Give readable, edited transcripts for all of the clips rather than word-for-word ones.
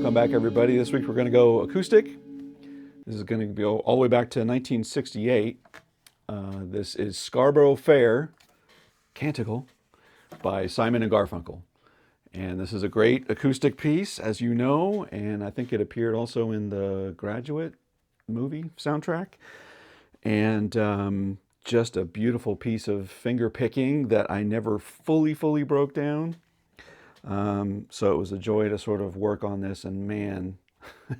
Welcome back, everybody. This week we're going to go acoustic. This is going to go all the way back to 1968. This is Scarborough Fair, Canticle, by Simon and Garfunkel. And this is a great acoustic piece, as you know, and I think it appeared also in the Graduate movie soundtrack. And just a beautiful piece of finger picking that I never fully broke down. So it was a joy to sort of work on this, and man,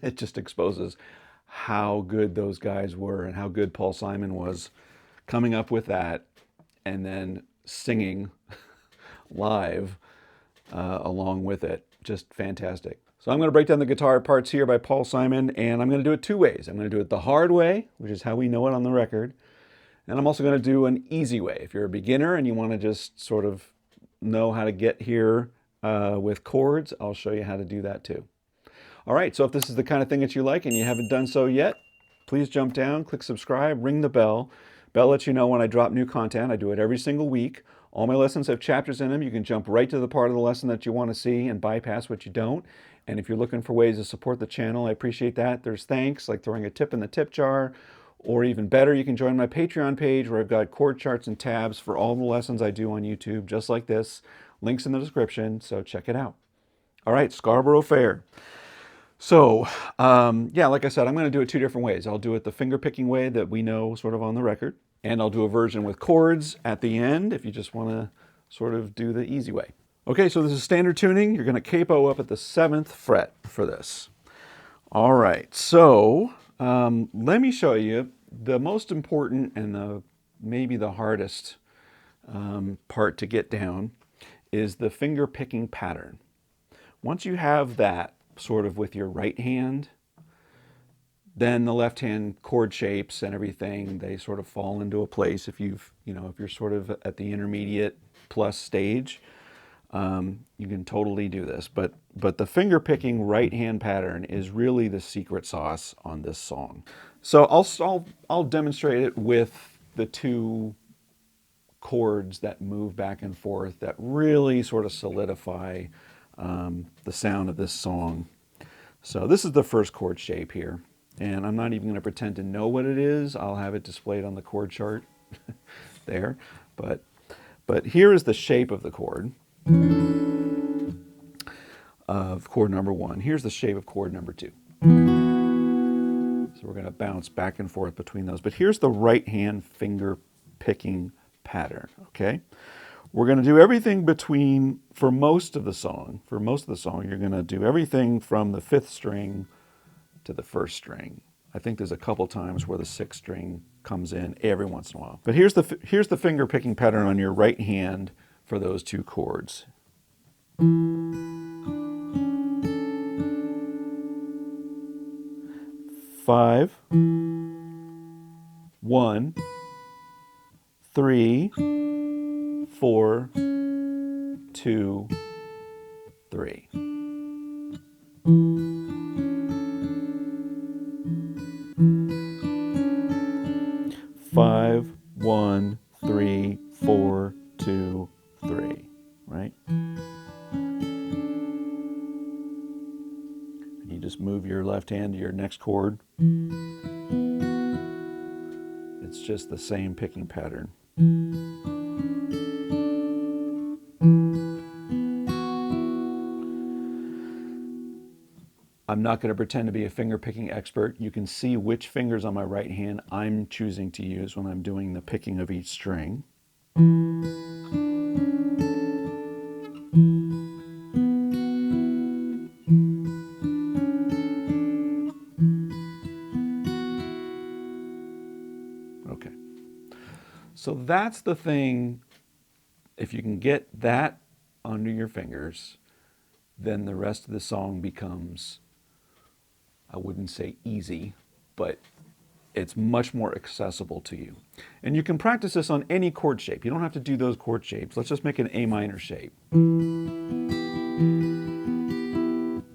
it just exposes how good those guys were and how good Paul Simon was coming up with that and then singing live along with it. Just fantastic. So I'm going to break down the guitar parts here by Paul Simon, and I'm going to do it two ways. I'm going to do it the hard way, which is how we know it on the record, and I'm also going to do an easy way. If you're a beginner and you want to just sort of know how to get here with chords, I'll show you how to do that too. All right, so if this is the kind of thing that you like and you haven't done so yet, please jump down, click subscribe, ring the bell. Bell lets you know when I drop new content. I do it every single week. All my lessons have chapters in them. You can jump right to the part of the lesson that you want to see and bypass what you don't. And if you're looking for ways to support the channel, I appreciate that. There's thanks, like throwing a tip in the tip jar, or even better, you can join my Patreon page where I've got chord charts and tabs for all the lessons I do on YouTube, just like this. Links in the description, so check it out. All right, Scarborough Fair. So, yeah, like I said, I'm going to do it two different ways. I'll do it the finger picking way that we know sort of on the record, and I'll do a version with chords at the end if you just want to sort of do the easy way. Okay, so this is standard tuning. You're going to capo up at the 7th fret for this. All right, so let me show you the most important and maybe the hardest part to get down is the finger picking pattern. Once you have that sort of with your right hand, then the left hand chord shapes and everything, they sort of fall into a place. If if you're sort of at the intermediate plus stage, you can totally do this. But the finger picking right hand pattern is really the secret sauce on this song. So I'll demonstrate it with the two chords that move back and forth that really sort of solidify the sound of this song. So this is the first chord shape here, and I'm not even going to pretend to know what it is. I'll have it displayed on the chord chart there, but here is the shape of the chord of chord number 1. Here's the shape of chord number 2. So we're going to bounce back and forth between those. But here's the right hand finger picking pattern, okay? We're going to do everything between, for most of the song, you're going to do everything from the 5th string to the 1st string. I think there's a couple times where the 6th string comes in every once in a while. But here's the finger picking pattern on your right hand for those two chords. 5, 1, 3, 4, 2, 3. Five, 1, 3, 4, 2, 3, right? And you just move your left hand to your next chord. It's just the same picking pattern. I'm not going to pretend to be a finger picking expert. You can see which fingers on my right hand I'm choosing to use when I'm doing the picking of each string. Okay. So that's the thing. If you can get that under your fingers, then the rest of the song becomes, I wouldn't say easy, but it's much more accessible to you. And you can practice this on any chord shape. You don't have to do those chord shapes. Let's just make an A minor shape.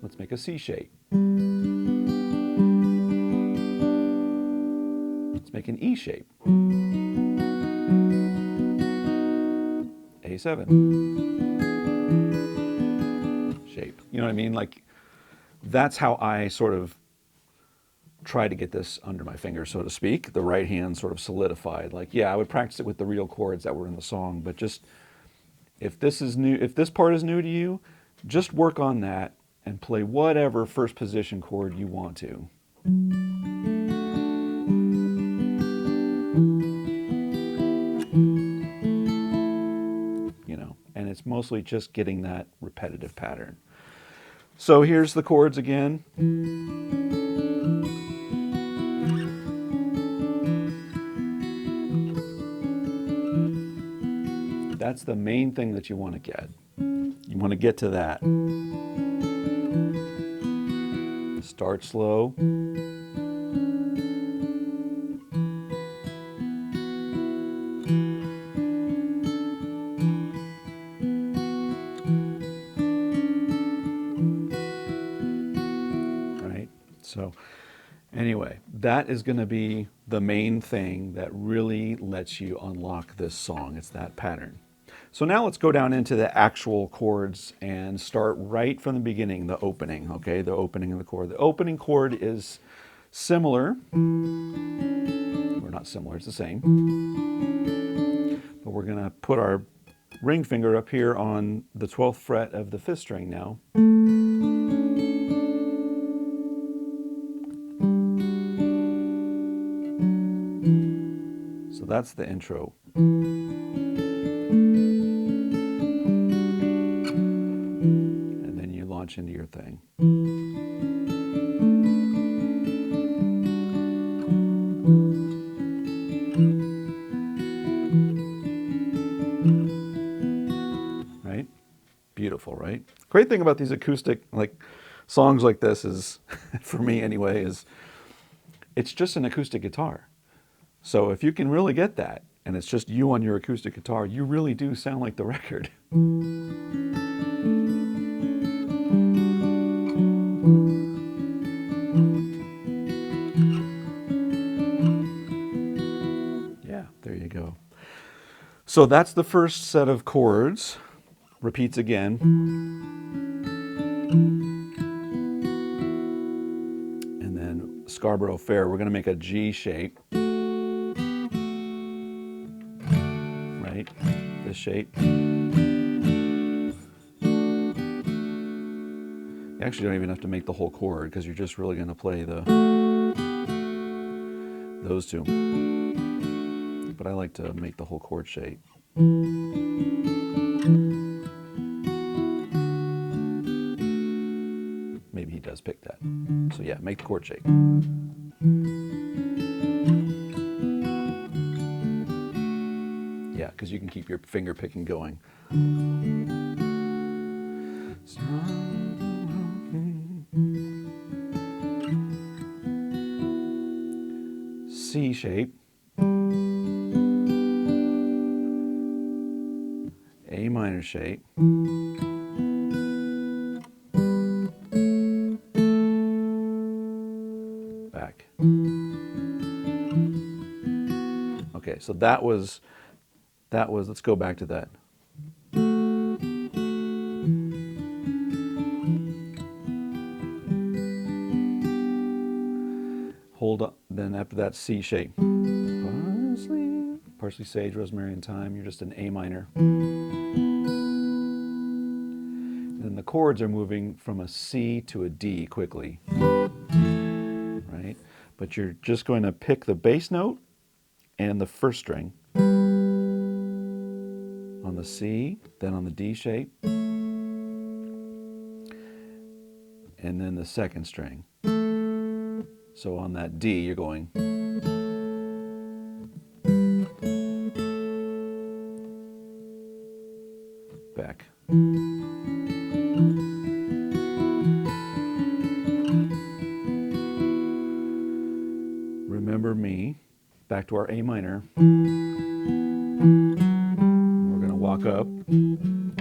Let's make a C shape. Let's make an E shape. A7 shape. You know what I mean? Like, that's how I sort of try to get this under my finger, so to speak. The right hand sort of solidified. Like, yeah, I would practice it with the real chords that were in the song, but just if this is new, if this part is new to you, just work on that and play whatever first position chord you want to. You know, and it's mostly just getting that repetitive pattern. So here's the chords again. That's the main thing that you want to get. You want to get to that. Start slow. Right? So anyway, that is going to be the main thing that really lets you unlock this song. It's that pattern. So now let's go down into the actual chords and start right from the beginning, the opening, okay? The opening of the chord. The opening chord is similar, or not similar, it's the same. But we're gonna put our ring finger up here on the 12th fret of the 5th string now. So that's the intro. Into your thing. Right? Beautiful, right? Great thing about these acoustic songs like this is, for me anyway, is it's just an acoustic guitar. So if you can really get that, and it's just you on your acoustic guitar, you really do sound like the record. There you go. So that's the first set of chords. Repeats again. And then Scarborough Fair, we're going to make a G shape. Right? This shape. You actually don't even have to make the whole chord because you're just really going to play those two. But I like to make the whole chord shape. Maybe he does pick that. So yeah, make the chord shape. Yeah, because you can keep your finger picking going. C shape. A minor shape, back. Okay, so that was, let's go back to that. Hold up, then after that C shape. Parsley, sage, rosemary, and thyme, you're just an A minor. And the chords are moving from a C to a D quickly, right? But you're just going to pick the bass note and the first string on the C, then on the D shape, and then the second string. So on that D, you're going back. Remember me, back to our A minor. We're going to walk up. And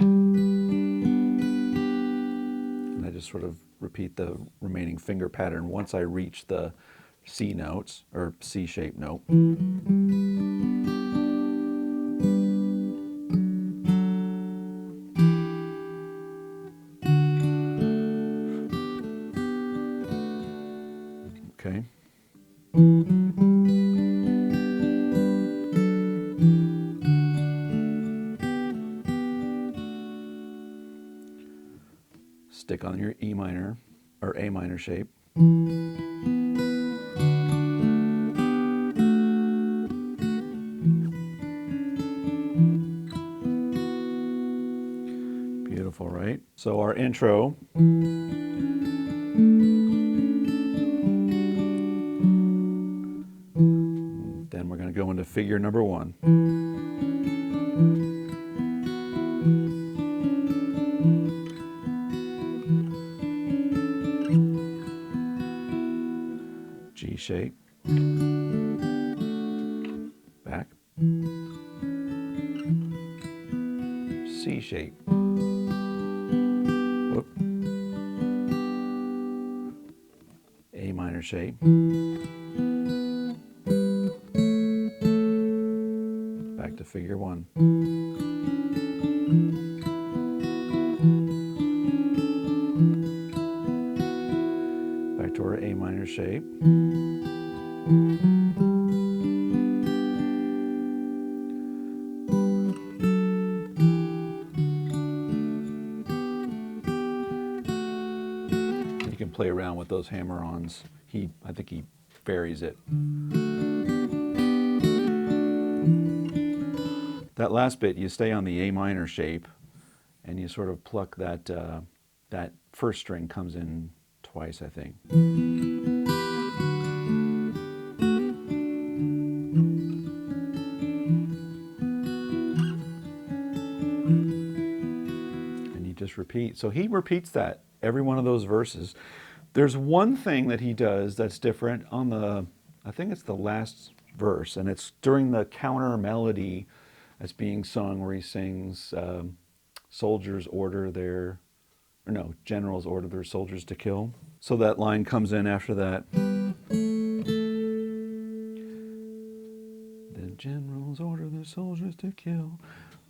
I just sort of repeat the remaining finger pattern once I reach the C notes, or C-shaped note. Okay. Stick on your E minor or A minor shape. Beautiful, right? So our intro. Then we're going to go into figure number 1. G shape. Back. C shape. Whoop. A minor shape. Back to figure 1. Back to our A minor shape. You can play around with those hammer-ons. I think he varies it. That last bit, you stay on the A minor shape, and you sort of pluck that, that first string comes in twice, I think. And you just repeat. So he repeats that every one of those verses. There's one thing that he does that's different on the, I think it's the last verse, and it's during the counter melody that's being sung where he sings, soldiers order their, or no, generals order their soldiers to kill. So that line comes in after that. The generals order their soldiers to kill.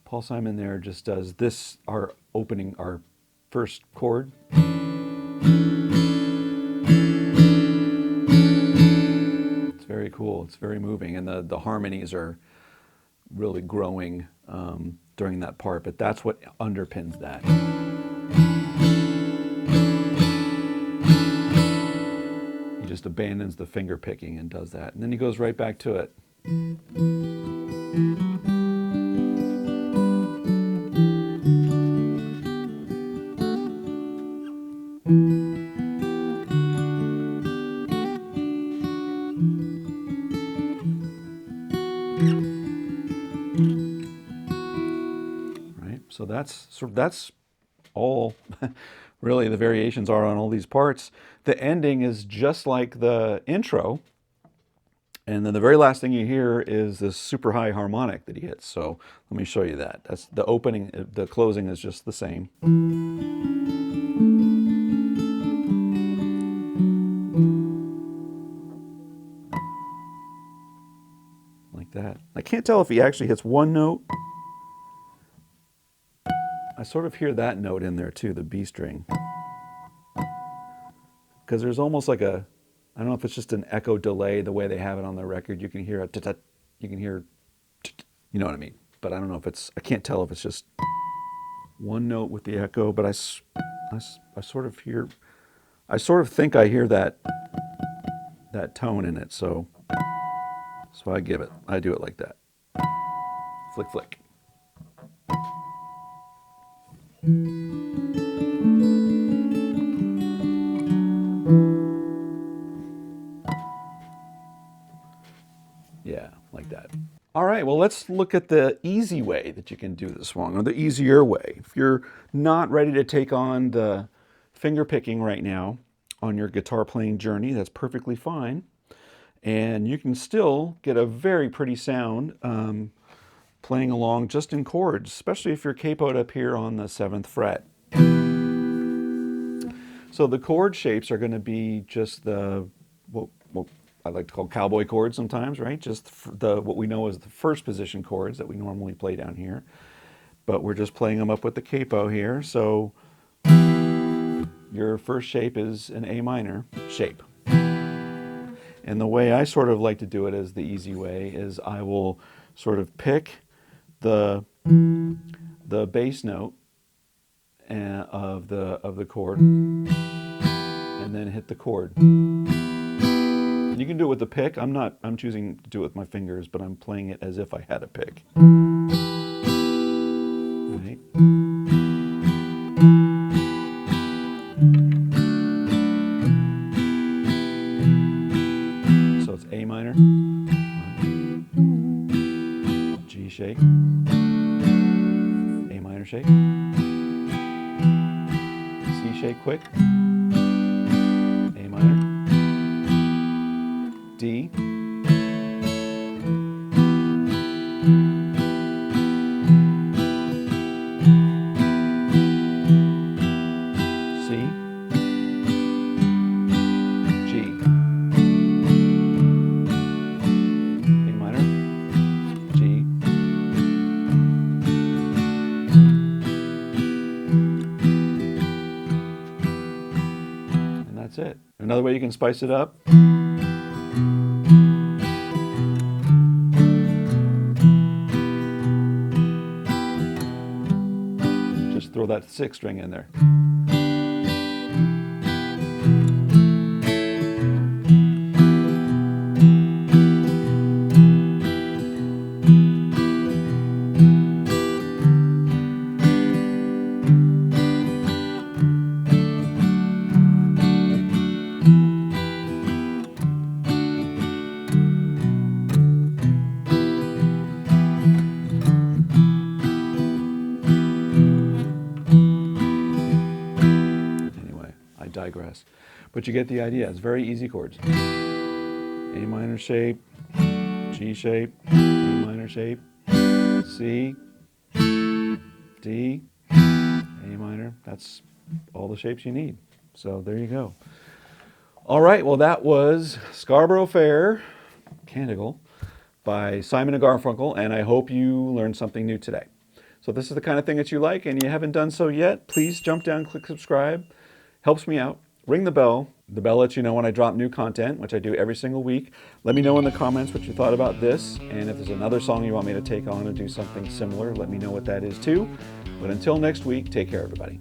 Paul Simon there just does this, our opening, our first chord. It's very cool, it's very moving, and the harmonies are really growing during that part, but that's what underpins that. He just abandons the finger picking and does that, and then he goes right back to it. So that's all really the variations are on all these parts. The ending is just like the intro, and then the very last thing you hear is this super high harmonic that he hits. So let me show you that. That's the opening. The closing is just the same. Like that. I can't tell if he actually hits one note. I sort of hear that note in there too, the B string. Because there's almost like a, I don't know if it's just an echo delay, the way they have it on the record. You can hear a ta-ta, you can hear, you know what I mean. But I don't know if it's, I can't tell if it's just one note with the echo, but I sort of hear, I sort of think I hear that tone in it. So I do it like that. Flick, flick. Yeah, like that. All right, well, let's look at the easy way that you can do this song, or the easier way. If you're not ready to take on the finger picking right now on your guitar playing journey, that's perfectly fine. And you can still get a very pretty sound playing along just in chords, especially if you're capoed up here on the 7th fret. So the chord shapes are going to be just the, what I like to call cowboy chords sometimes, right? Just what we know as the first position chords that we normally play down here. But we're just playing them up with the capo here. So your first shape is an A minor shape. And the way I sort of like to do it as the easy way is I will sort of pick the bass note of the chord and then hit the chord. You can do it with the pick. I'm choosing to do it with my fingers, but I'm playing it as if I had a pick. Right? So it's A minor, G shape, A minor shape, C shape quick, A minor, D, C, G, A minor, G, and that's it. Another way you can spice it up. Just throw that sixth string in there. Digress, but you get the idea. It's very easy chords. A minor shape, G shape, A minor shape, C, D, A minor. That's all the shapes you need. So there you go. All right, well that was Scarborough Fair, Canticle, by Simon and Garfunkel, and I hope you learned something new today. So if this is the kind of thing that you like and you haven't done so yet, please jump down, click subscribe. Helps me out. Ring the bell. The bell lets you know when I drop new content, which I do every single week. Let me know in the comments what you thought about this, and if there's another song you want me to take on and do something similar, let me know what that is too. But until next week, take care, everybody.